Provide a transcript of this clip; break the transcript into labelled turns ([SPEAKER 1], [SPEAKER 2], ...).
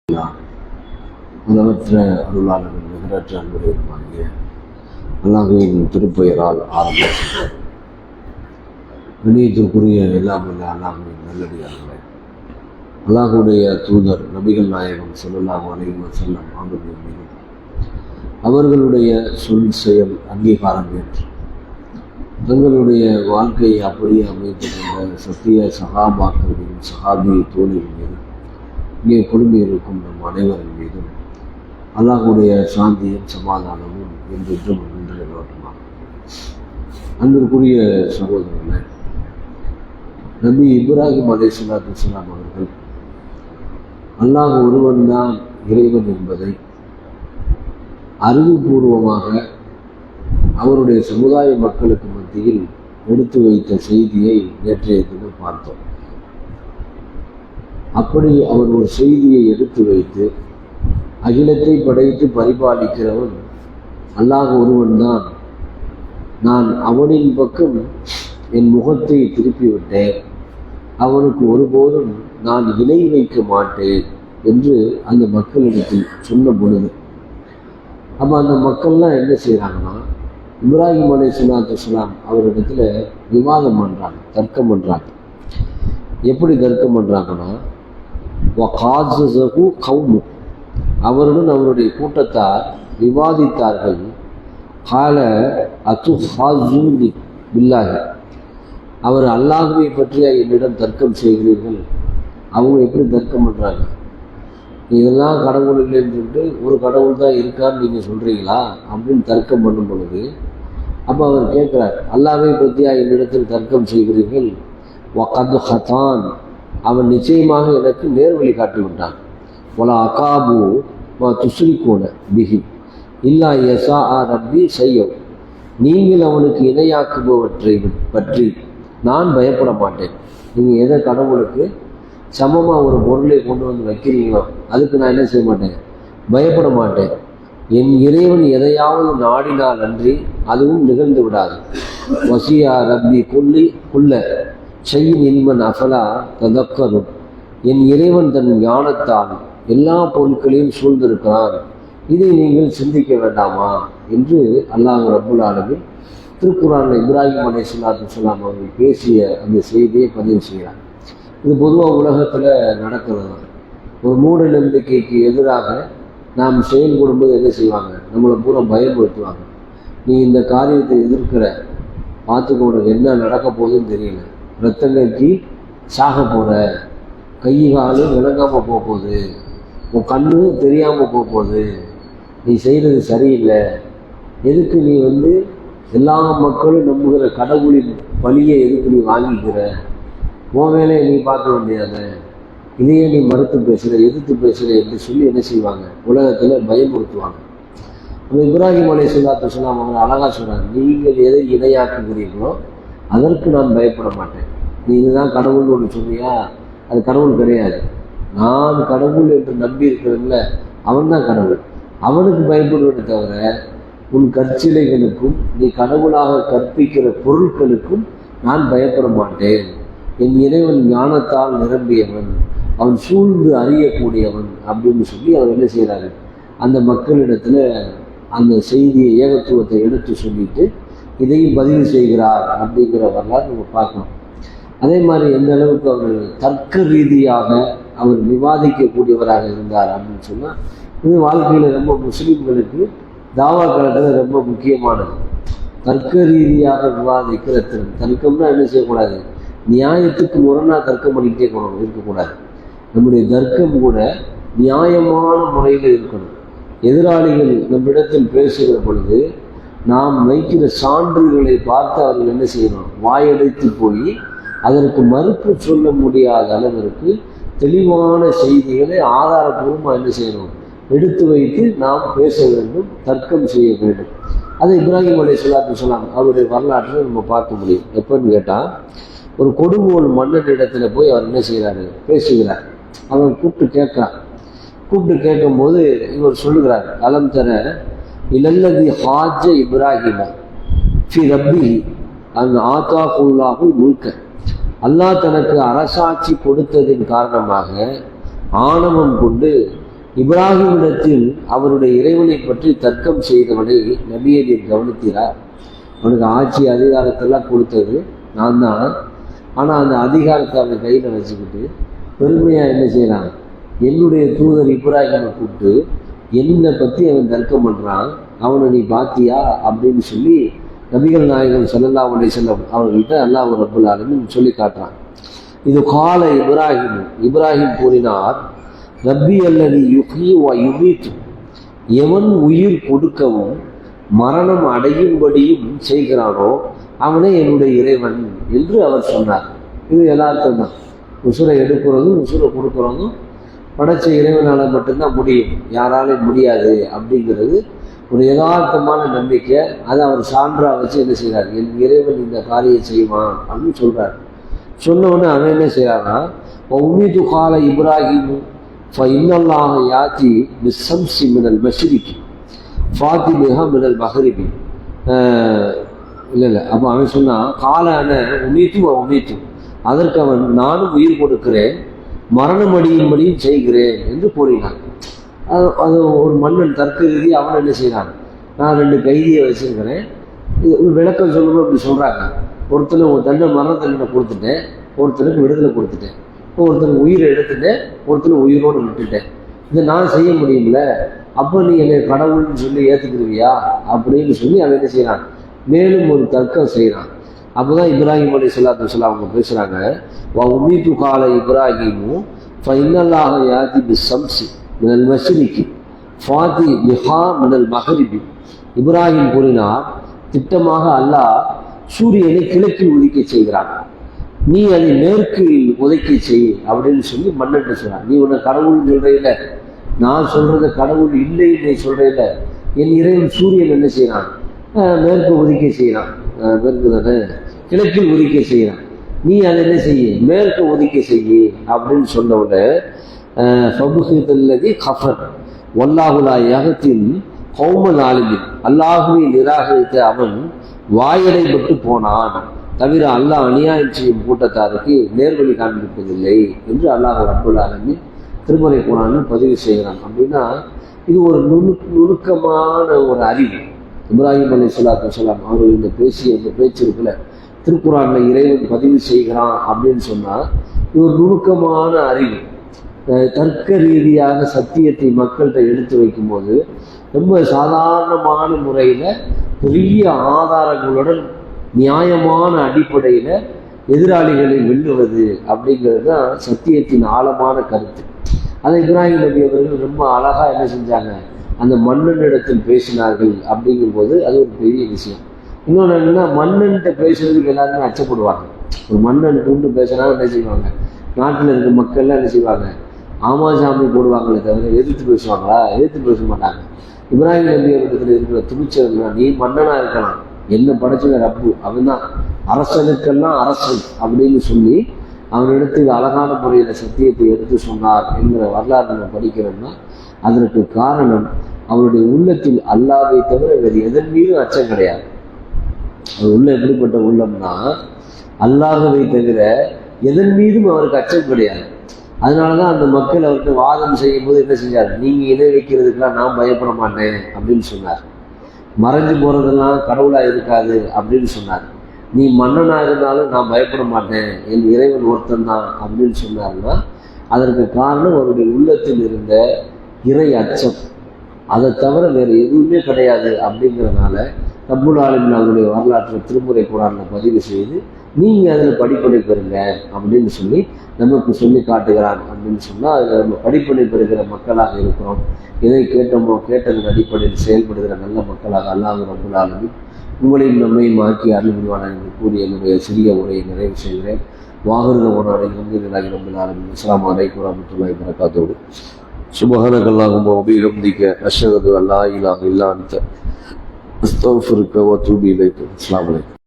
[SPEAKER 1] முதலற்ற அருளாளர்கள் நிகரற்ற அன்புடையமாகிய அல்லாஹ்வின் திருப்பெயரால் ஆரம்பித்தார். கண்ணியத்திற்குரிய எல்லாம் உள்ள அல்லாஹ்வின் நல்லடியார்களே, அல்லாஹ்வுடைய தூதர் நபிகள் நாயகம் ஸல்லல்லாஹு அலைஹி வஸல்லம் அவர்கள் மீதும் அவர்களுடைய சொல் செயல் அங்கீகாரம் ஏற்று தங்களுடைய வாழ்க்கையை அப்படியே அமைத்து கொண்ட சத்திய சகாபாக்களின் சகாபி தோழிகள் மீது இங்கே குழுமி இருக்கும் நம் அனைவரின் மீதும் அல்லாஹ்வுடைய சாந்தியும் சமாதானமும் என்றென்றும் நின்று நிலவட்டுமாக. அன்பிற்குரிய சகோதரர்களே, நபி இப்ராஹிம் அலைஹிஸ்ஸலாத்து வஸ்ஸலாம் அவர்கள் அல்லாஹ் ஒருவன் தான் இறைவன் என்பதை அறிவுபூர்வமாக அவருடைய சமுதாய மக்களுக்கு மத்தியில் எடுத்து வைத்த செய்தியை நேற்றைய தினம் பார்த்தோம். அப்படி அவர் ஒரு செய்தியை எடுத்து வைத்து அகிலத்தை படைத்து பரிபாலிக்கிறவன் அல்லாஹ் ஒருவன் தான், நான் அவனின் பக்கம் என் முகத்தை திருப்பிவிட்டேன், அவனுக்கு ஒருபோதும் நான் இணை வைக்க மாட்டேன் என்று அந்த மக்களிடத்தில் சொன்ன பொழுது, அப்போ அந்த மக்கள்லாம் என்ன செய்கிறாங்கன்னா, இப்ராஹிம் அலைஹிஸ்ஸலாத்து வஸ்ஸலாம் அவரிடத்துல விவாதம் பண்ணுறாங்க, தர்க்கம் பண்ணுறாங்க. எப்படி தர்க்கம் பண்ணுறாங்கன்னா, கவுமு அவருடன் அவருடைய கூட்டத்தார் விவாதித்தார்கள். கால அத்து ஹாஜூனி பில்லாஹி, அவர் அல்லாஹ்வை பற்றிய என்னிடம் தர்க்கம் செய்கிறீர்கள். அவங்க எப்படி தர்க்கம் பண்ணுறாங்க, இதெல்லாம் கடவுள் இல்லைன்னு சொல்லிட்டு ஒரு கடவுள் தான் இருக்கான்னு நீங்கள் சொல்கிறீங்களா அப்படின்னு தர்க்கம் பண்ணும் பொழுது, அப்போ அவர் கேட்குறார், அல்லாஹ்வை பற்றியா என்னிடத்தில் தர்க்கம் செய்கிறீர்கள்? வகது ஹதான், அவன் நிச்சயமாக எனக்கு நேர்வழி காட்டி விட்டான். ஒல அகாபு துஸ்ரிகூன பிஹி இல்லா யசா ரப்பி செய்யும், நீங்கள் அவனுக்கு இணையாக்குபவற்றை பற்றி நான் பயப்பட மாட்டேன். நீங்கள் எதை கடவுளுக்கு சமமாக ஒரு பொருளை கொண்டு வந்து வைக்கிறீங்களோ அதுக்கு நான் என்ன செய்ய மாட்டேன், பயப்பட மாட்டேன். என் இறைவன் எதையாவது நாடினால் அன்றி அதுவும் நிகழ்ந்து விடாது. வசியா ரப்பி குல்ல செய்யின் இல்மன் அஃபலா ததக்கரும், என் இறைவன் தன் ஞானத்தால் எல்லா பொருட்களையும் சூழ்ந்திருக்கிறான், இதை நீங்கள் சிந்திக்க வேண்டாமா என்று அல்லாஹ் ரப்புல் ஆலமீன் திருக்குர்ஆனில் இப்ராஹிம் அலைஹிஸ்ஸலாத்து வஸ்ஸலாம் அவர்கள் பேசிய அந்த செய்தியை பதிவு செய்கிறார். இது பொதுவாக உலகத்தில் நடக்கிறது தான். ஒரு மூட நம்பிக்கைக்கு எதிராக நாம் செயல்படும்போது என்ன செய்வாங்க, நம்மளை பூரா பயன்படுத்துவாங்க. நீ இந்த காரியத்தை எதிர்க்கிற, பார்த்துக்க, உனக்கு என்ன நடக்க போகுதுன்னு தெரியல, ரத்தங்கி சாக போகிற, கை காலும் விளங்காமல் போகுது, உன் கண்ணு தெரியாமல் போகுது, நீ செய்கிறது சரியில்லை, எதுக்கு நீ எல்லா மக்களும் நம்புகிற கடவுளின் பழியை எதுக்கு நீ வாங்கிக்கிற, உன் வேலையை நீ பார்க்க வேண்டியது, இதையே நீ மறுத்து பேசுகிற, எதிர்த்து பேசுகிற என்று சொல்லி என்ன செய்வாங்க, உலகத்தில் பயன்படுத்துவாங்க. நம்ம இப்ராஹிம் அலைஹிஸ்ஸலாத்து வஸ்ஸலாம் அவங்க அழகாக சொல்கிறாங்க, நீங்கள் எதை இணையாக்குகிறீர்களோ அதற்கு நான் பயப்பட மாட்டேன். நீ இதுதான் கடவுள்னு ஒன்று சொன்னியா, அது கடவுள் கிடையாது. நான் கடவுள் என்று நம்பி இருக்கிறதுல அவன் தான் கடவுள், அவனுக்கு பயப்படுவதை தவிர உன் கற்சிலைகளுக்கும் நீ கடவுளாக கற்பிக்கிற பொருட்களுக்கும் நான் பயப்பட மாட்டேன். என் இறைவன் ஞானத்தால் நிரம்பியவன், அவன் சூழ்ந்து அறியக்கூடியவன் அப்படின்னு சொல்லி அவர் என்ன செய்கிறாரு, அந்த மக்களிடத்துல அந்த செய்தியை, ஏகத்துவத்தை எடுத்து சொல்லிட்டு இதையும் பதிவு செய்கிறார் அப்படிங்கிற வரலாறு நம்ம பார்க்கணும். அதே மாதிரி எந்த அளவுக்கு அவர் தர்க்க ரீதியாக அவர் விவாதிக்கக்கூடியவராக இருந்தார் அப்படின்னு சொன்னால், இது வாழ்க்கையில் ரொம்ப முஸ்லீம்களுக்கு தாவா காலத்தில் ரொம்ப முக்கியமானது. தர்க்க ரீதியாக விவாதிக்கிற திறன். தர்க்கம்னா என்ன செய்யக்கூடாது, நியாயத்துக்கு முரணாக தர்க்கம் பண்ணிக்கிட்டே இருக்கக்கூடாது. நம்முடைய தர்க்கம் கூட நியாயமான முறையில் இருக்கணும். எதிராளிகள் நம்மிடத்தில் பேசுகிற பொழுது நாம் வைக்கிற சான்றுகளை பார்த்து அவர்கள் என்ன செய்யணும், வாயடைத்து போய் அதற்கு மறுப்பு சொல்ல முடியாத அளவிற்கு தெளிவான செய்திகளை ஆதாரப்பூர்வமாக என்ன செய்யணும், எடுத்து வைத்து நாம் பேச வேண்டும், தர்க்கம் செய்ய வேண்டும். அதை இப்ராஹிம் அலைஹிஸ்ஸலாத்து வஸ்ஸலாம் அவருடைய வரலாற்றில் நம்ம பார்க்க முடியும். எப்பன்னு கேட்டால், ஒரு கொடுங்கோல் மன்னன் இடத்துல போய் அவர் என்ன செய்கிறாரு, பேசுகிறார். அவன் கூப்பிட்டு கேட்கும்போது இவர் சொல்லுகிறார், அலம் தர இலல்லதி ஹாஜ இப்ராஹிம ஃபி ரப்பி அன் ஆதாகுல்லாஹு முல்க, அல்லாஹ் தனக்கு அரசாட்சி கொடுத்ததின் காரணமாக ஆணவம் கொண்டு இப்ராஹிமிடத்தில் அவருடைய இறைவனை பற்றி தர்க்கம் செய்தவனை நபியை நீர் கவனித்தீரா? அவனுக்கு ஆட்சி அதிகாரத்தெல்லாம் கொடுத்தது நான் தான். ஆனால் அந்த அதிகாரத்தை அவன் கையில் வச்சுக்கிட்டு பெருமையாக என்ன செய்யறான்? என்னுடைய தூதர் இப்ராஹிமை கூப்பிட்டு என்னை பற்றி அவன் தர்க்கம் பண்ணுறான், அவனை நீ பாத்தியா அப்படின்னு சொல்லி நபிகள் நாயகம் ஸல்லல்லாஹு அலைஹி வஸல்லம் அவர்கள்ட்ட அல்லாஹ் ரப்பல் ஆலமீன் சொல்லி காட்டுறான். இது கால இப்ராஹிம் கூறினார், ரப்பி அல்லதி யுஹ்யி வ யுமீத், எவன் உயிர் கொடுக்கவும் மரணம் அடையும்படியும் செய்கிறானோ அவனே என்னுடைய இறைவன் என்று அவர் சொன்னார். இது எல்லாருக்கும் தான். உசுரை எடுக்கிறதும் உசுரை கொடுக்குறதும் படைச்ச இறைவனால் மட்டும்தான் முடியும், யாராலும் முடியாது அப்படிங்கிறது ஒரு யதார்த்தமான நம்பிக்கை. அதை அவர் சான்றா வச்சு என்ன செய்கிறார்? என் இறைவன் இந்த காரியம் செய்வான் அப்படின்னு சொல்றார். சொன்ன உடனே அவன் என்ன செய்யறான்னா, உம்மீது கால இப்ராஹிமு ஃபஇன்னல்லாஹ யாத்தி பிஸ்ஸம்ஸி மினல் மஷ்ரிகி ஃபாத்திமிஹா மினல் மஹ்ரிபி. இல்லை அப்போ அவன் சொன்னான், கால அன உமீத்து, அதற்கு அவன் நானும் உயிர் கொடுக்கிறேன், மரணம் அடியும்படியும் செய்கிறேன் என்று கூறினான். அது ஒரு மன்னன் தர்க்க ரீதி அவன் என்ன செய்யறான், நான் 2 கைதியை வச்சிருக்கிறேன், இது விளக்கம் சொல்லணும் அப்படி சொல்றாங்க. ஒருத்தனை மரண தண்டனை கொடுத்துட்டேன், ஒருத்தனுக்கு விடுதலை கொடுத்துட்டேன், ஒருத்தனுக்கு உயிரை எடுத்துட்டேன், ஒருத்தனை உயிரோடு விட்டுட்டேன். இதை நான் செய்ய முடியும்ல, அப்போ நீ என்னை கடவுள்னு சொல்லி ஏற்றுக்கிடுவியா அப்படின்னு சொல்லி அவன் என்ன செய்யறான்? மேலும் ஒரு தர்க்கம் செய்யறான். அப்போதான் இப்ராஹிம் அலைஹிஸ்ஸலாத்து வஸ்ஸலாம் அவங்க பேசுறாங்க, வா உம்மீது கால இப்ராஹிமு ஃபஇன்னல்லாஹ யாத்தி பிஸ்ஸம்ஸி மினல் மஷ்ரிகி ஃபாத்திமிஹா மினல் மஹ்ரிபி. இப்ராஹிம் கூறினார், திட்டமாக அல்லாஹ் சூரியனை கிழக்கில் உதிக்க செய்கிறான், நீ அதை மேற்கில் உதைக்க செய் அப்படின்னு சொல்லி மன்னன்ட்ட சொல்றான். நீ உன்னை கடவுள்னு சொல்றையில, நான் சொல்றத கடவுள் இல்லைன்னு நீ சொல்றையில, என் இறைவன் சூரியன் என்ன செய்யறான்? மேற்கு உதிக்க செய்யறான், மேற்கு தானே, கிழக்கில் உதிக்க செய்யறான், நீ அதை என்ன செய்ய? மேற்கு உதிக்க செய்ய அப்படின்னு சொன்னவுடனே ஃபபுஹிதல்லதி கஃபர் வல்லாஹு லா யஹ்தில் கௌமல் ஆலிமின், அல்லாஹுவை நிராகரித்த அவன் வாயடைபட்டு போனான், தவிர அல்லாஹ் அநியாயம் செய்யும் கூட்டத்தாருக்கு நேர்வழி காண்பிப்பதில்லை என்று அல்லாஹ் ரப்பல் ஆலமீன் திருமறை குர்ஆனில் பதிவு செய்கிறான். அப்படின்னா இது ஒரு நுணுக்கமான ஒரு அறிவு. இப்ராஹிம் அலைஹிஸ்ஸலாத்து வஸ்ஸலாம் அவர்கள் இந்த பேச்சு இருக்குல்ல, திருக்குர்ஆனில் இறைவன் பதிவு செய்கிறான் அப்படின்னு சொன்னால் இது ஒரு நுணுக்கமான அறிவு. தர்க்க ரீதியாக சத்தியத்தை மக்கள்கிட்ட எடுத்து வைக்கும்போது ரொம்ப சாதாரணமான முறையில் பெரிய ஆதாரங்களுடன் நியாயமான அடிப்படையில் எதிராளிகளை வெல்லுவது அப்படிங்கிறது தான் சத்தியத்தின் ஆழமான கருத்து. அதை இப்ராஹிம் நபி அவர்கள் ரொம்ப அழகாக என்ன செஞ்சாங்க, அந்த மன்னனிடத்தில் பேசினார்கள். அப்படிங்கும்போது அது ஒரு பெரிய விஷயம். இன்னொன்று என்னன்னா, மன்னன்கிட்ட பேசுறதுக்கு எல்லாருமே அச்சப்படுவாங்க. ஒரு மன்னன் கூண்டு பேசினா என்ன செய்வாங்க, நாட்டில் இருக்க மக்கள்லாம் என்ன செய்வாங்க, ஆமா சாமி போடுவாங்களே தவிர எதிர்த்து பேசுவாங்களா? எதிர்த்து பேச மாட்டாங்க. இப்ராஹிம் நபி அவரிடத்தில் இருக்கிற துணிச்சல்னா, நீ மன்னனா இருக்கலாம், என்ன படைச்சத ரப்பு, அவன் தான் அரசனுக்கெல்லாம் அரசன் அப்படின்னு சொல்லி அவனிடத்தில் அழகான முறையில் சத்தியத்தை எடுத்து சொன்னார் என்கிற வரலாறு நம்ம படிக்கிறோம்னா அதற்கு காரணம் அவருடைய உள்ளத்தில் அல்லாஹ்வை தவிர வேறு எதன் மீதும் அச்சம் கிடையாது. அவர் உள்ள எப்படிப்பட்ட உள்ளம்னா, அல்லாஹ்வை தவிர எதன் மீதும் அவருக்கு அச்சம் கிடையாது. அதனாலதான் அந்த மக்கள் அவருக்கு வாதம் செய்யும் போது என்ன செஞ்சார், நீங்க இணை வைக்கிறதுக்கெல்லாம் நான் பயப்பட மாட்டேன் அப்படின்னு சொன்னார். மறைஞ்சு போறதெல்லாம் கடவுளா இருக்காது அப்படின்னு சொன்னார். நீ மன்னனா இருந்தாலும் நான் பயப்பட மாட்டேன், என் இறைவன் ஒருத்தன் தான் அப்படின்னு சொன்னார்னா அதற்கு காரணம் அவருடைய உள்ளத்தில் இருந்த இறை அச்சம். அதை தவிர வேறு எதுவுமே கிடையாது. அப்படிங்கிறதுனால ரப்புல் ஆலமீன் அவருடைய வரலாற்றை திருமுறை குர்ஆனில் பதிவு செய்து நீங்கள் அதில் படிப்பனை பெறுங்க அப்படின்னு சொல்லி நமக்கு சொல்லி காட்டுகிறான். அப்படின்னு சொன்னால் அதில் நம்ம படிப்பனை பெறுகிற மக்களாக இருக்கிறோம். எதை கேட்டோமோ கேட்டதன் அடிப்படையில் செயல்படுகிற நல்ல மக்களாக அல்லாஹ் ரப்புல் ஆலமீன் உங்களையும் நம்மையும் ஆக்கி அருள் புரிவானாக என்று கூறி என்னுடைய சிறிய உரையை நிறைவு செய்கிறேன். வாகன ஓனாடை அல்ஹம்துலில்லாஹி ரப்பில் ஆலமீன். அஸ்ஸலாமு அலைக்கும் வரஹ்மத்துல்லாஹி வபரகாத்துஹு. சுப்ஹானக அல்லாஹும்ம வ பிஹம்திக அஷ்ஹது அன் லா இலாஹா இல்லா அன்த அஸ்தக்ஃபிருக வ அத்தூபு இலைக். அஸ்ஸலாமு அலைக்கும்.